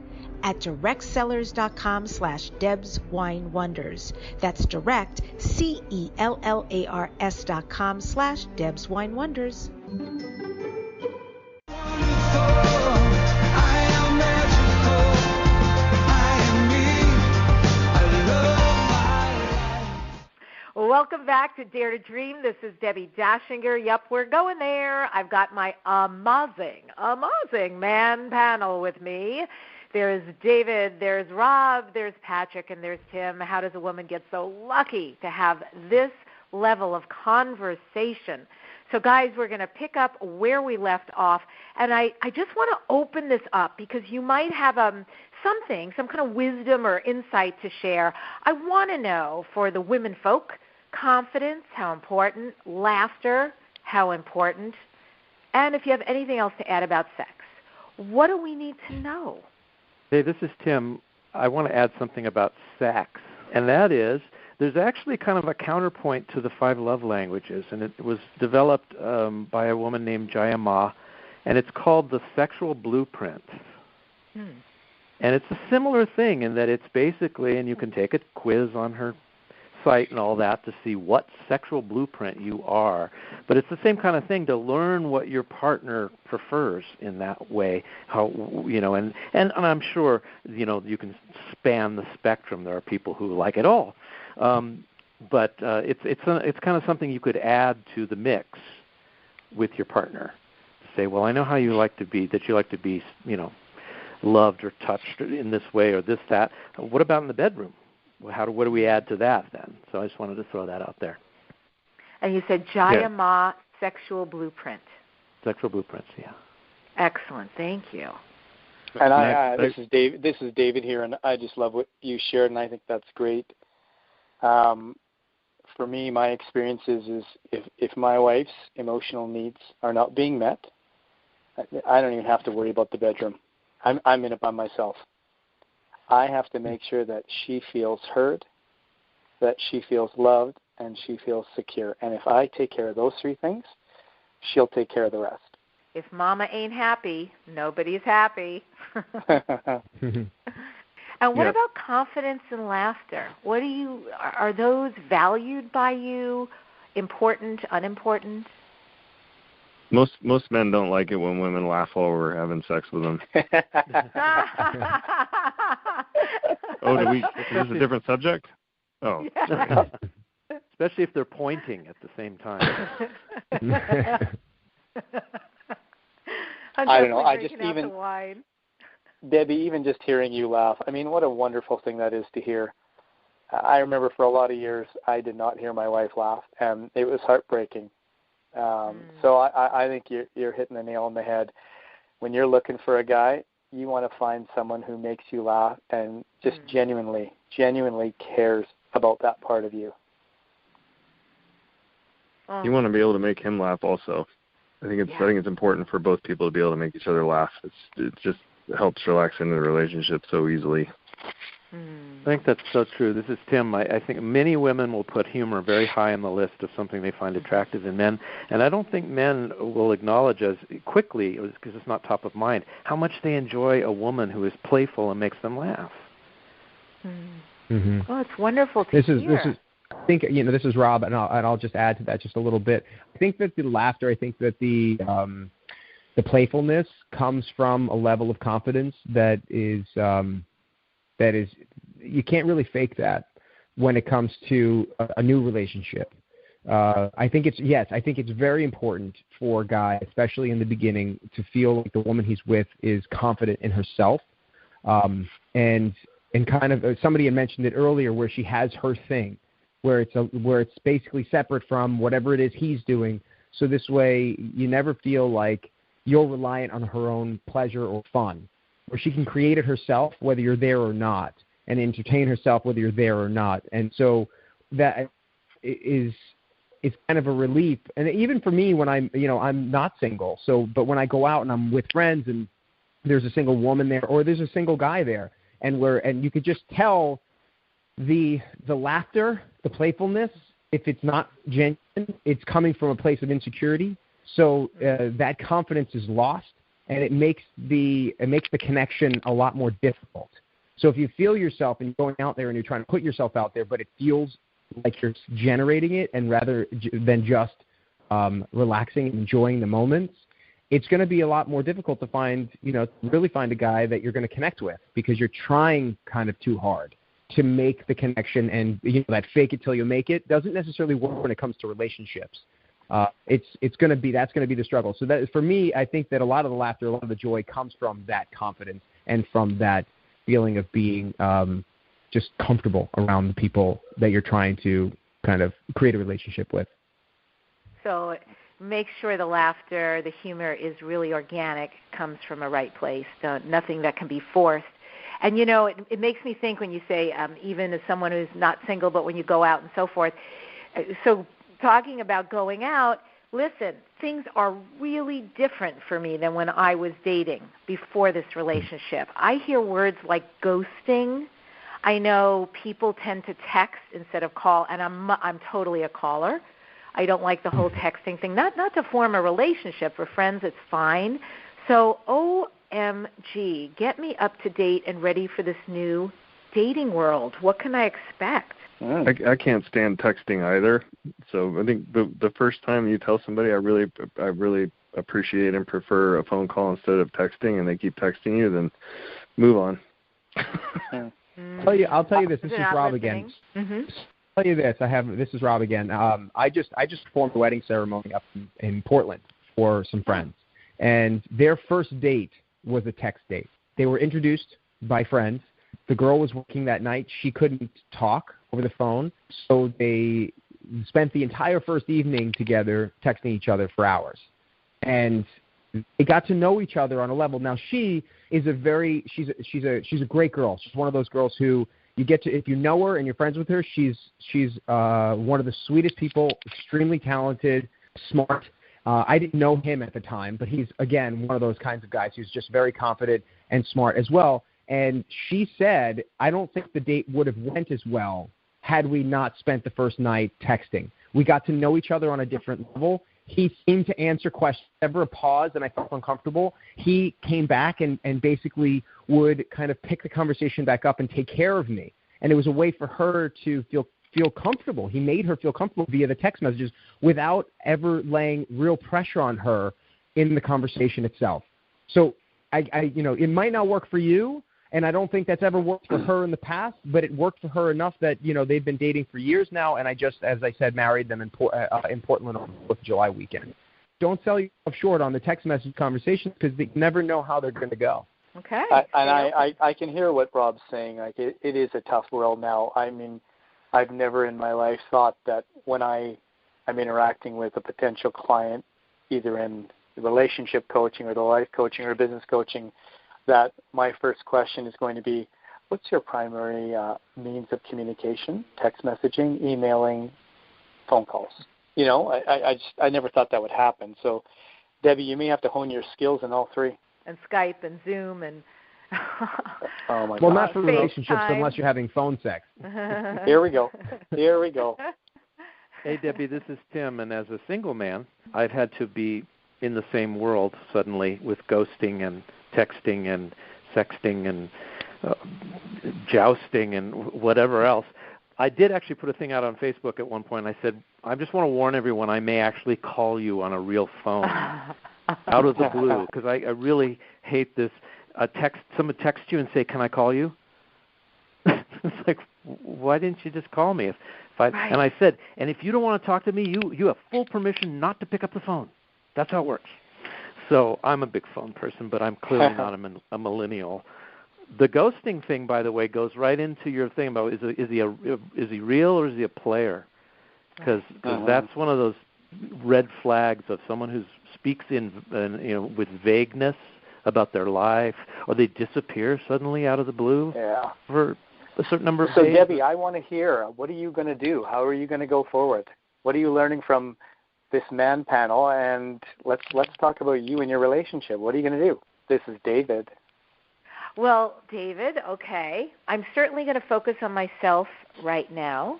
at directsellers.com/Deb's Wine Wonders. That's direct, CELLARS.com/Deb's Wine Wonders. Welcome back to Dare to Dream. This is Debbi Dachinger. Yep, we're going there. I've got my amazing man panel with me. There's David, there's Rob, there's Patrick, and there's Tim. How does a woman get so lucky to have this level of conversation? So, guys, we're going to pick up where we left off. And I just want to open this up because you might have some kind of wisdom or insight to share. I want to know, for the women folk, confidence, how important, laughter, how important, and if you have anything else to add about sex. What do we need to know? Hey, this is Tim. I want to add something about sex, and that is there's actually kind of a counterpoint to the 5 love languages, and it was developed by a woman named Jaya Ma, and it's called the Sexual Blueprint. And it's a similar thing in that it's basically, and you can take a quiz on her site and all that to see what sexual blueprint you are. But it's the same kind of thing to learn what your partner prefers in that way. How, you know, and I'm sure, you know, you can span the spectrum. There are people who like it all. But it's kind of something you could add to the mix with your partner. Say, well, I know how you like to be, that you like to be, you know, loved or touched in this way or this, that. What about in the bedroom? What do we add to that then? So I just wanted to throw that out there. And you said Jaya Ma, Sexual Blueprint. Sexual Blueprints, yeah. Excellent, thank you. And this is David here, and I just love what you shared, and I think that's great. For me, my experience is if my wife's emotional needs are not being met, I don't even have to worry about the bedroom. I'm in it by myself. I have to make sure that she feels heard, that she feels loved, and she feels secure. And if I take care of those 3 things, she'll take care of the rest. If mama ain't happy, nobody's happy. And what about confidence and laughter? Are those valued by you? Important, unimportant? Most men don't like it when women laugh while we're having sex with them. Is this a different subject? Oh. Yeah. Especially if they're pointing at the same time. I don't know. I just even Debbi, even just hearing you laugh, I mean, what a wonderful thing that is to hear. I remember for a lot of years I did not hear my wife laugh, and it was heartbreaking. So I think you're hitting the nail on the head. When you're looking for a guy, you want to find someone who makes you laugh and just genuinely cares about that part of you. You want to be able to make him laugh also. I think it's important for both people to be able to make each other laugh. It just helps relax into the relationship so easily. I think that's so true. This is Tim. I think many women will put humor very high on the list of something they find attractive in men, and I don't think men will acknowledge as quickly, because it's not top of mind, how much they enjoy a woman who is playful and makes them laugh. Mm-hmm. Oh, it's wonderful to hear. I think, this is Rob, and I'll just add to that just a little bit. I think that the laughter, I think that the playfulness comes from a level of confidence that is you can't really fake that when it comes to a new relationship. I think it's very important for a guy, especially in the beginning, to feel like the woman he's with is confident in herself, and kind of somebody had mentioned it earlier, where she has her thing, where it's basically separate from whatever it is he's doing. So this way, you never feel like you're reliant on her own pleasure or fun, where she can create it herself, whether you're there or not, and entertain herself whether you're there or not. And so that is kind of a relief. And even for me, when I'm not single, but when I go out and I'm with friends and there's a single woman there or there's a single guy there, and you could just tell the laughter, the playfulness, if it's not genuine, it's coming from a place of insecurity. So that confidence is lost, and it makes the connection a lot more difficult. So if you feel yourself and you're going out there and you're trying to put yourself out there, but it feels like you're generating it, and rather than just relaxing and enjoying the moments, it's going to be a lot more difficult to really find a guy that you're going to connect with, because you're trying kind of too hard to make the connection, and that fake it till you make it doesn't necessarily work when it comes to relationships. That's going to be the struggle. So that, for me, I think that a lot of the laughter, a lot of the joy comes from that confidence and from that feeling of being just comfortable around the people that you're trying to kind of create a relationship with. So make sure the laughter, the humor is really organic, comes from a right place, nothing that can be forced. And, it makes me think when you say, even as someone who's not single, but when you go out and so forth, so talking about going out, listen, things are really different for me than when I was dating before this relationship. I hear words like ghosting. I know people tend to text instead of call, and I'm totally a caller. I don't like the whole texting thing. Not to form a relationship. For friends, it's fine. So OMG, get me up to date and ready for this new dating world. What can I expect? I can't stand texting either. So I think the first time you tell somebody I really appreciate and prefer a phone call instead of texting, and they keep texting you, then move on. I'll tell you this. This is Rob again. Mm-hmm. I'll tell you this. This is Rob again. I just performed a wedding ceremony up in Portland for some friends, and their first date was a text date. They were introduced by friends. The girl was working that night. She couldn't talk over the phone, so they spent the entire first evening together texting each other for hours. And they got to know each other on a level. Now, she is she's a great girl. She's one of those girls who you get to, if you know her and you're friends with her, she's one of the sweetest people, extremely talented, smart. I didn't know him at the time, but he's, again, one of those kinds of guys who's just very confident and smart as well. And she said, I don't think the date would have went as well had we not spent the first night texting. We got to know each other on a different level. He seemed to answer questions, never a pause, and I felt uncomfortable. He came back and basically would kind of pick the conversation back up and take care of me. And it was a way for her to feel comfortable. He made her feel comfortable via the text messages without ever laying real pressure on her in the conversation itself. So it might not work for you, and I don't think that's ever worked for her in the past, but it worked for her enough that, they've been dating for years now, and I just, as I said, married them in Portland on the 4th of July weekend. Don't sell yourself short on the text message conversations, because they never know how they're going to go. Okay. I can hear what Rob's saying. Like, it is a tough world now. I mean, I've never in my life thought that when I'm interacting with a potential client, either in the relationship coaching or the life coaching or business coaching, that my first question is going to be, what's your primary means of communication? Text messaging, emailing, phone calls. I never thought that would happen. So, Debbie, you may have to hone your skills in all three. And Skype and Zoom and Oh my Well, God. not for relationships FaceTime. unless you're having phone sex. Here we go. Hey, Debbie, this is Tim, and as a single man, I've had to be in the same world suddenly with ghosting and texting and sexting and jousting and whatever else. I did actually put a thing out on Facebook at one point. I said, I just want to warn everyone I may actually call you on a real phone out of the blue, because I really hate this. Someone texts you and say, can I call you? It's like, why didn't you just call me? Right. And I said, and if you don't want to talk to me, you have full permission not to pick up the phone. That's how it works. So I'm a big phone person, but I'm clearly not a millennial. The ghosting thing, by the way, goes right into your thing about is he real or is he a player? Because that's one of those red flags of someone who speaks with vagueness about their life, or they disappear suddenly out of the blue for a certain number of days. So, Debbie, I want to hear, what are you going to do? How are you going to go forward? What are you learning from this man panel? And let's talk about you and your relationship. What are you going to do? This is David. Well, David, okay. I'm certainly going to focus on myself right now.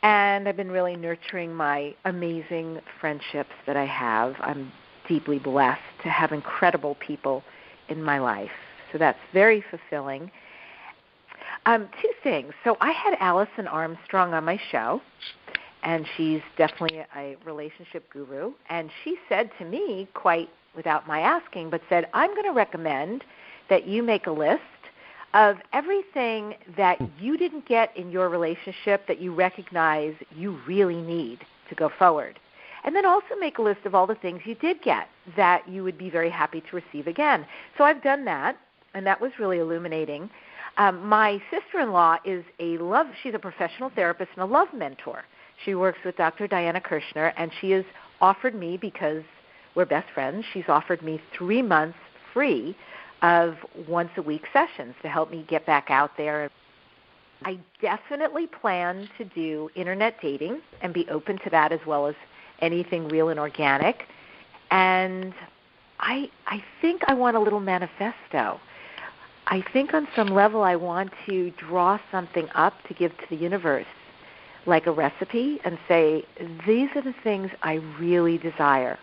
And I've been really nurturing my amazing friendships that I have. I'm deeply blessed to have incredible people in my life. So that's very fulfilling. Two things. So I had Allison Armstrong on my show, and she's definitely a relationship guru. And she said to me, quite without my asking, but said, I'm going to recommend that you make a list of everything that you didn't get in your relationship that you recognize you really need to go forward. And then also make a list of all the things you did get that you would be very happy to receive again. So I've done that, and that was really illuminating. My sister-in-law she's a professional therapist and a love mentor. She works with Dr. Diana Kirshner, and she has offered me, because we're best friends, she's offered me 3 months free of once-a-week sessions to help me get back out there. I definitely plan to do internet dating and be open to that, as well as anything real and organic. And I think I want a little manifesto. I think on some level I want to draw something up to give to the universe, like a recipe, and say, these are the things I really desire.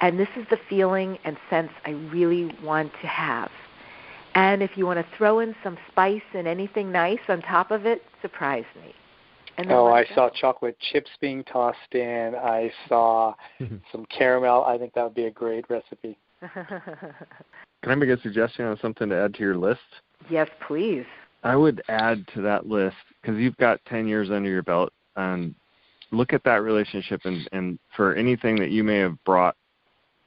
And this is the feeling and sense I really want to have. And if you want to throw in some spice and anything nice on top of it, surprise me. I saw chocolate chips being tossed in. I saw some caramel. I think that would be a great recipe. Can I make a suggestion on something to add to your list? Yes, please. I would add to that list, because you've got 10 years under your belt, and look at that relationship and for anything that you may have brought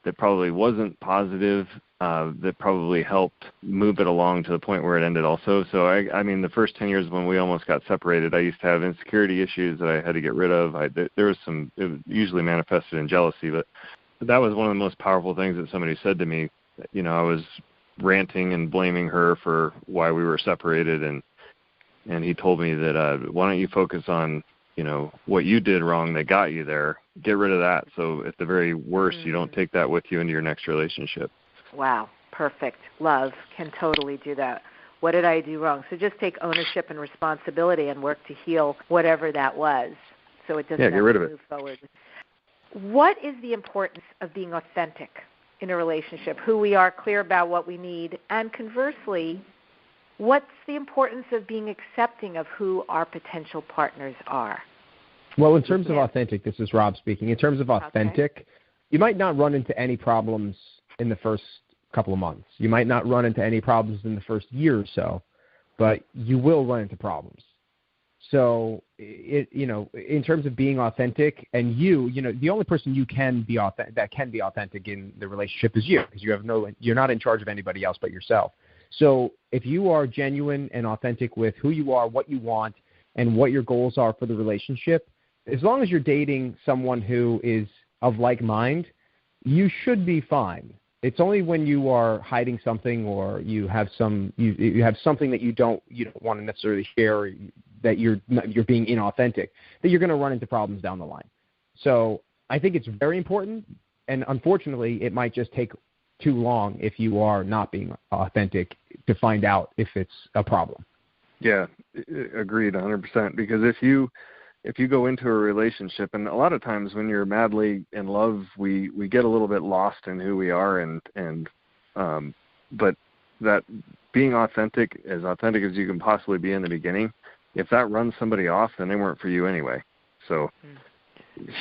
that probably wasn't positive, that probably helped move it along to the point where it ended also. So, I mean, the first 10 years when we almost got separated, I used to have insecurity issues that I had to get rid of. There was it was usually manifested in jealousy, but that was one of the most powerful things that somebody said to me. You know, I was ranting and blaming her for why we were separated, and he told me that, why don't you focus on, what you did wrong that got you there. Get rid of that. So at the very worst, you don't take that with you into your next relationship. Wow, perfect. Love can totally do that. What did I do wrong? So just take ownership and responsibility and work to heal whatever that was, so it doesn't get rid of move forward. What is the importance of being authentic in a relationship? Who we are, clear about what we need, and conversely, what's the importance of being accepting of who our potential partners are? Well, in terms of authentic, this is Rob speaking. In terms of authentic, you might not run into any problems in the first couple of months. You might not run into any problems in the first year or so, but you will run into problems. So, in terms of being authentic, and the only person that can be authentic in the relationship is you, because you're not in charge of anybody else but yourself. So if you are genuine and authentic with who you are, what you want, and what your goals are for the relationship, as long as you're dating someone who is of like mind, you should be fine. It's only when you are hiding something, or you have something that you don't want to necessarily share, that you're being inauthentic, that you're going to run into problems down the line. So I think it's very important, and unfortunately, it might just take too long if you are not being authentic to find out if it's a problem. Yeah, agreed 100%. Because if you go into a relationship, and a lot of times when you're madly in love, we get a little bit lost in who we are, but that being authentic as you can possibly be in the beginning, if that runs somebody off, then they weren't for you anyway. So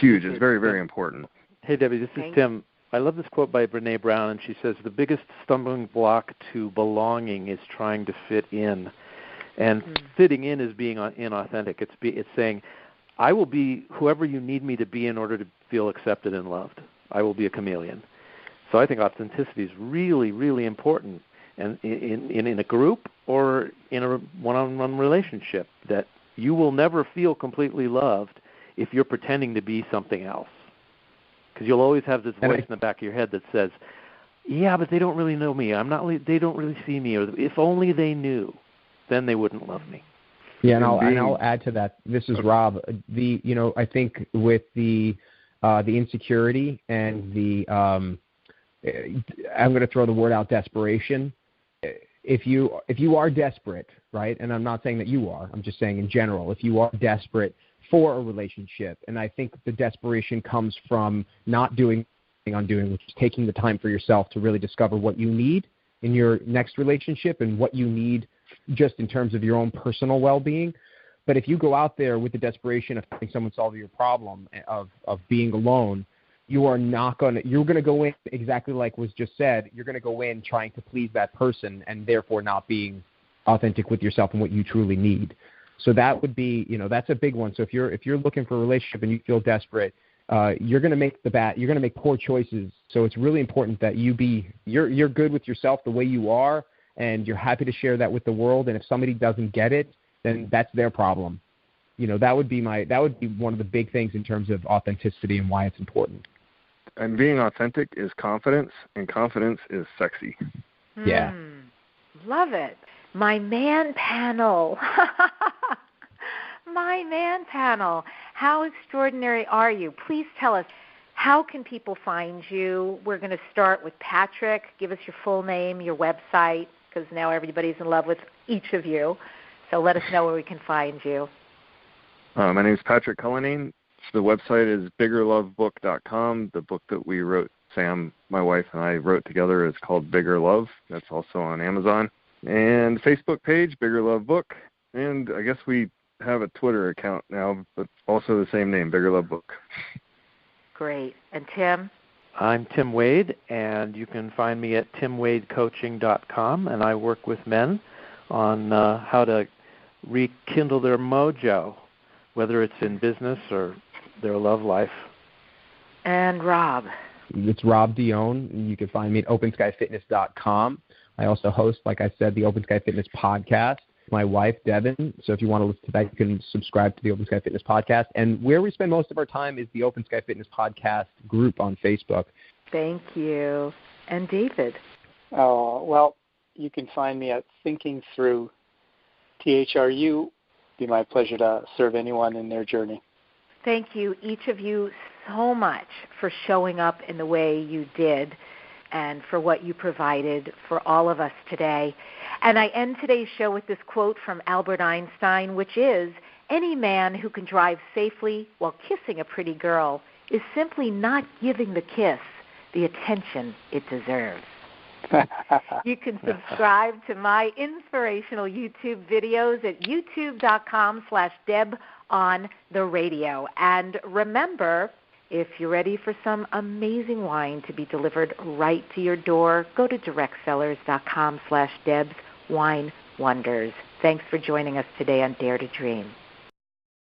huge. It's very, very important. Hey, Debbie, this is Tim. I love this quote by Brené Brown, and she says, the biggest stumbling block to belonging is trying to fit in. And fitting in is being inauthentic. It's saying, I will be whoever you need me to be in order to feel accepted and loved. I will be a chameleon. So I think authenticity is really, really important, and in a group or in a one-on-one relationship, that you will never feel completely loved if you're pretending to be something else. Because you'll always have this voice in the back of your head that says, yeah, but they don't really know me. They don't really see me. Or if only they knew, then they wouldn't love me. Yeah, and I'll add to that. This is Rob. I think with the insecurity and the I'm going to throw the word out, desperation. If you are desperate, right? And I'm not saying that you are. I'm just saying in general, if you are desperate for a relationship, and I think the desperation comes from not doing what I'm doing, which is taking the time for yourself to really discover what you need in your next relationship and what you need just in terms of your own personal well-being. But if you go out there with the desperation of having someone solve your problem of being alone, you're going to go in exactly like was just said. You're going to go in trying to please that person and therefore not being authentic with yourself and what you truly need. So that would be, that's a big one. So if you're looking for a relationship and you feel desperate, you're going to make poor choices. So it's really important that you're good with yourself the way you are, and you're happy to share that with the world. And if somebody doesn't get it, then that's their problem. That would be one of the big things in terms of authenticity and why it's important. And being authentic is confidence, and confidence is sexy. Yeah. Love it. My man panel. My man panel. How extraordinary are you? Please tell us, how can people find you? We're going to start with Patrick. Give us your full name, your website, because now everybody's in love with each of you. So let us know where we can find you. My name is Patrick Cullinane. The website is biggerlovebook.com. The book that we wrote, Sam, my wife, and I wrote together is called Bigger Love. That's also on Amazon. And Facebook page, Bigger Love Book. And I guess we have a Twitter account now, but also the same name, Bigger Love Book. Great. And Tim? I'm Tim Wade, and you can find me at timwadecoaching.com, and I work with men on how to rekindle their mojo, whether it's in business or their love life. And Rob? It's Rob Dione. You can find me at openskyfitness.com. I also host, like I said, the Open Sky Fitness podcast. My wife, Devin. So if you want to listen to that, you can subscribe to the Open Sky Fitness podcast. And where we spend most of our time is the Open Sky Fitness podcast group on Facebook. Thank you. And David? Oh, well, you can find me at Thinking Through, THRU. It'd be my pleasure to serve anyone in their journey. Thank you, each of you, so much for showing up in the way you did and for what you provided for all of us today. And I end today's show with this quote from Albert Einstein, which is, "Any man who can drive safely while kissing a pretty girl is simply not giving the kiss the attention it deserves." You can subscribe to my inspirational YouTube videos at youtube.com/DebOnTheRadio. And remember, if you're ready for some amazing wine to be delivered right to your door, go to directsellers.com/DebsWineWonders. Thanks for joining us today on Dare to Dream.